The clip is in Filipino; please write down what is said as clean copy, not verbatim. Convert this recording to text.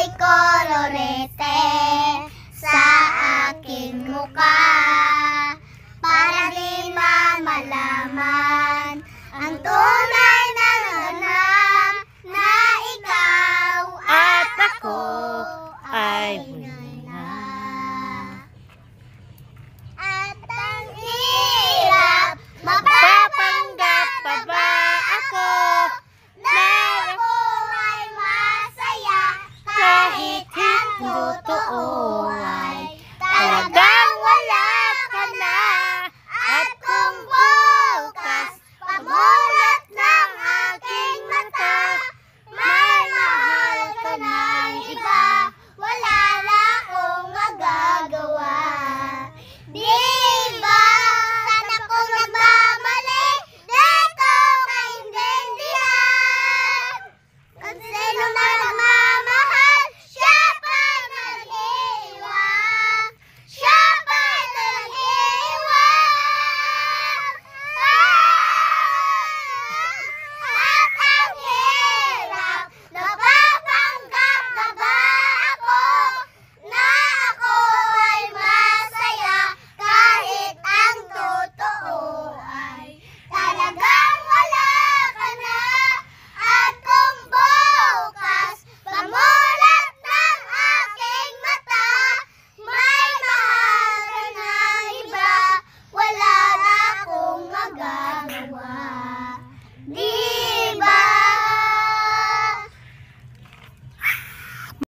may kolorete sa aking mukha para di malaman ang tunay na ganap na ikaw at ako ay na. At ang hirap, mapapanggap pa ba ako na ako ay masaya kahit hindi totoo?